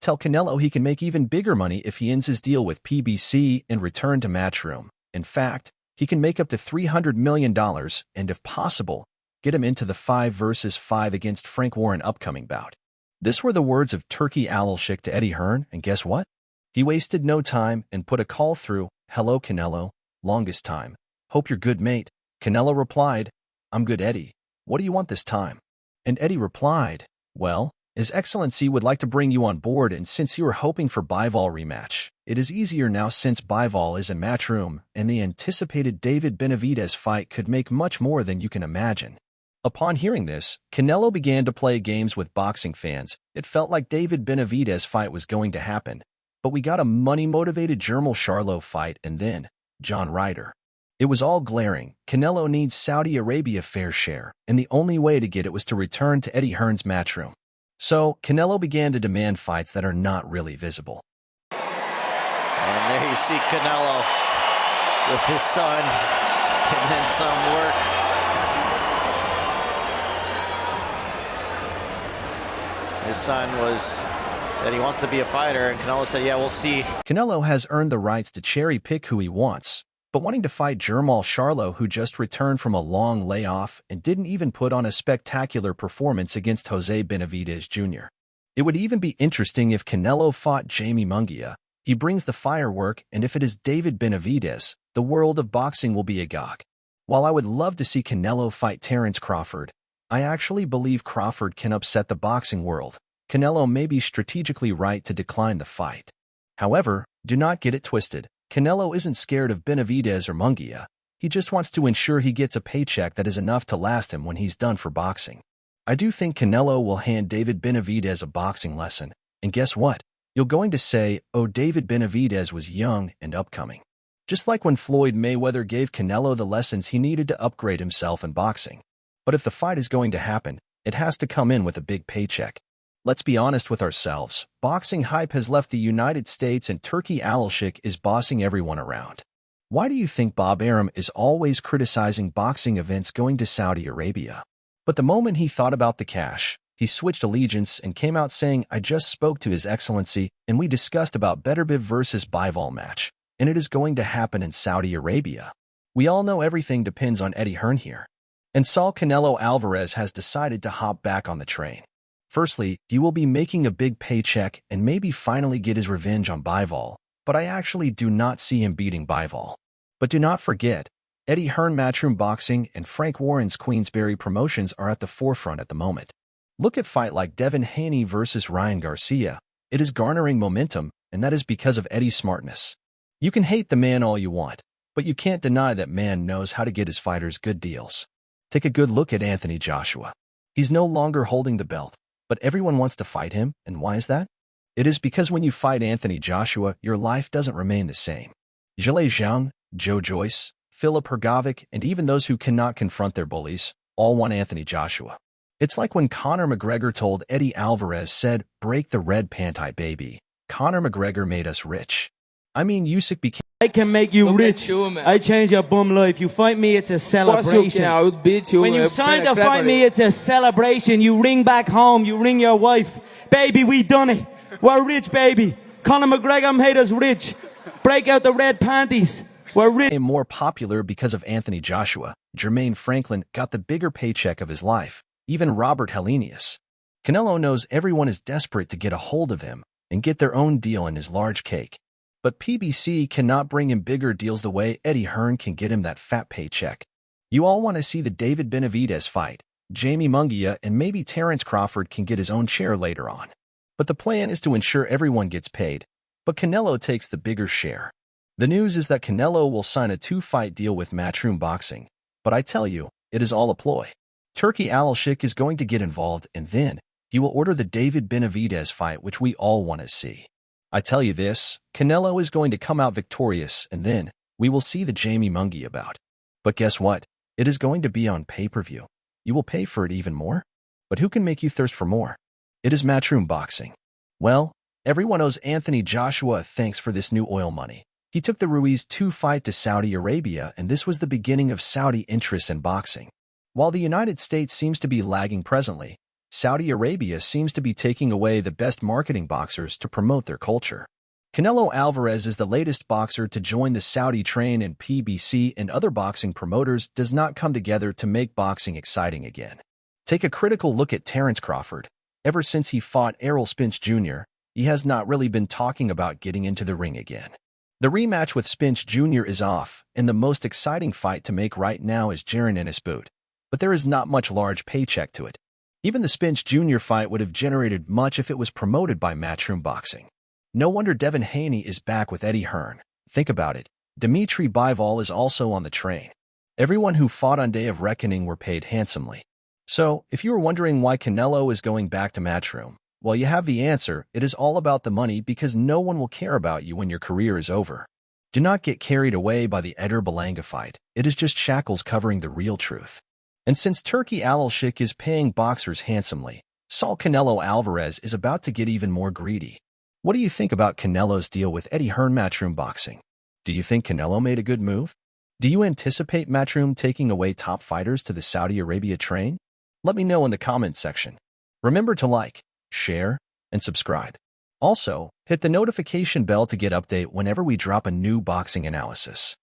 Tell Canelo he can make even bigger money if he ends his deal with PBC and return to Matchroom. In fact, he can make up to $300 million and, if possible, get him into the 5 versus 5 against Frank Warren upcoming bout. This were the words of Turkey Alalshik to Eddie Hearn, and guess what? He wasted no time and put a call through. "Hello, Canelo. Longest time. Hope you're good, mate." Canelo replied, "I'm good, Eddie. What do you want this time?" And Eddie replied, "Well, His Excellency would like to bring you on board, and since you were hoping for Bivol rematch, it is easier now since Bivol is in Matchroom, and the anticipated David Benavidez fight could make much more than you can imagine." Upon hearing this, Canelo began to play games with boxing fans. It felt like David Benavidez fight was going to happen, but we got a money-motivated Jermall Charlo fight and then John Ryder. It was all glaring. Canelo needs Saudi Arabia fair share, and the only way to get it was to return to Eddie Hearn's Matchroom. So, Canelo began to demand fights that are not really visible. And there you see Canelo with his son getting in some work. His son said he wants to be a fighter, and Canelo said, "Yeah, we'll see." Canelo has earned the rights to cherry-pick who he wants, but wanting to fight Jermall Charlo, who just returned from a long layoff and didn't even put on a spectacular performance against Jose Benavidez Jr. It would even be interesting if Canelo fought Jamie Munguia. He brings the firework, and if it is David Benavidez, the world of boxing will be agog. While I would love to see Canelo fight Terence Crawford, I actually believe Crawford can upset the boxing world. Canelo may be strategically right to decline the fight. However, do not get it twisted. Canelo isn't scared of Benavidez or Munguia. He just wants to ensure he gets a paycheck that is enough to last him when he's done for boxing. I do think Canelo will hand David Benavidez a boxing lesson. And guess what? You're going to say, "Oh, David Benavidez was young and upcoming." Just like when Floyd Mayweather gave Canelo the lessons he needed to upgrade himself in boxing. But if the fight is going to happen, it has to come in with a big paycheck. Let's be honest with ourselves. Boxing hype has left the United States, and Turkey Alalshik is bossing everyone around. Why do you think Bob Arum is always criticizing boxing events going to Saudi Arabia? But the moment he thought about the cash, he switched allegiance and came out saying, "I just spoke to His Excellency, and we discussed about Beterbiev versus Bivol match, and it is going to happen in Saudi Arabia." We all know everything depends on Eddie Hearn here. And Saul Canelo Alvarez has decided to hop back on the train. Firstly, he will be making a big paycheck and maybe finally get his revenge on Bivol, but I actually do not see him beating Bivol. But do not forget, Eddie Hearn Matchroom Boxing and Frank Warren's Queensberry Promotions are at the forefront at the moment. Look at fight like Devin Haney versus Ryan Garcia. It is garnering momentum, and that is because of Eddie's smartness. You can hate the man all you want, but you can't deny that man knows how to get his fighters good deals. Take a good look at Anthony Joshua. He's no longer holding the belt, but everyone wants to fight him, and why is that? It is because when you fight Anthony Joshua, your life doesn't remain the same. Zhilei Zhang, Joe Joyce, Filip Hrgovic, and even those who cannot confront their bullies, all want Anthony Joshua. It's like when Conor McGregor told Eddie Alvarez said, "Break the red panty, baby." Conor McGregor made us rich. I mean, Usyk became... I can make you rich. I change your bum life. You fight me, it's a celebration. I would beat you. When you sign to fight me, it's a celebration. You ring back home, you ring your wife. "Baby, we done it. We're rich, baby. Conor McGregor made us rich. Break out the red panties. We're rich." More popular because of Anthony Joshua. Jermaine Franklin got the bigger paycheck of his life. Even Robert Helenius. Canelo knows everyone is desperate to get a hold of him and get their own deal in his large cake. But PBC cannot bring him bigger deals the way Eddie Hearn can get him that fat paycheck. You all want to see the David Benavidez fight. Jamie Munguia and maybe Terence Crawford can get his own share later on. But the plan is to ensure everyone gets paid. But Canelo takes the bigger share. The news is that Canelo will sign a 2-fight deal with Matchroom Boxing. But I tell you, it is all a ploy. Turkey Alalshik is going to get involved, and then he will order the David Benavidez fight, which we all want to see. I tell you this, Canelo is going to come out victorious, and then we will see the Jamie Munguia bout. But guess what? It is going to be on pay-per-view. You will pay for it even more? But who can make you thirst for more? It is Matchroom Boxing. Well, everyone owes Anthony Joshua thanks for this new oil money. He took the Ruiz 2 fight to Saudi Arabia, and this was the beginning of Saudi interest in boxing. While the United States seems to be lagging presently, Saudi Arabia seems to be taking away the best marketing boxers to promote their culture. Canelo Alvarez is the latest boxer to join the Saudi train, and PBC and other boxing promoters does not come together to make boxing exciting again. Take a critical look at Terence Crawford. Ever since he fought Errol Spence Jr., he has not really been talking about getting into the ring again. The rematch with Spence Jr. is off, and the most exciting fight to make right now is Jaron Ennis boot. But there is not much large paycheck to it. Even the Spence Jr. fight would have generated much if it was promoted by Matchroom Boxing. No wonder Devin Haney is back with Eddie Hearn. Think about it. Dimitri Bivol is also on the train. Everyone who fought on Day of Reckoning were paid handsomely. So, if you were wondering why Canelo is going back to Matchroom, well, you have the answer. It is all about the money, because no one will care about you when your career is over. Do not get carried away by the Eder Belanga fight. It is just shackles covering the real truth. And since Turki Al-Sheikh is paying boxers handsomely, Saul Canelo Alvarez is about to get even more greedy. What do you think about Canelo's deal with Eddie Hearn Matchroom Boxing? Do you think Canelo made a good move? Do you anticipate Matchroom taking away top fighters to the Saudi Arabia train? Let me know in the comments section. Remember to like, share, and subscribe. Also, hit the notification bell to get update whenever we drop a new boxing analysis.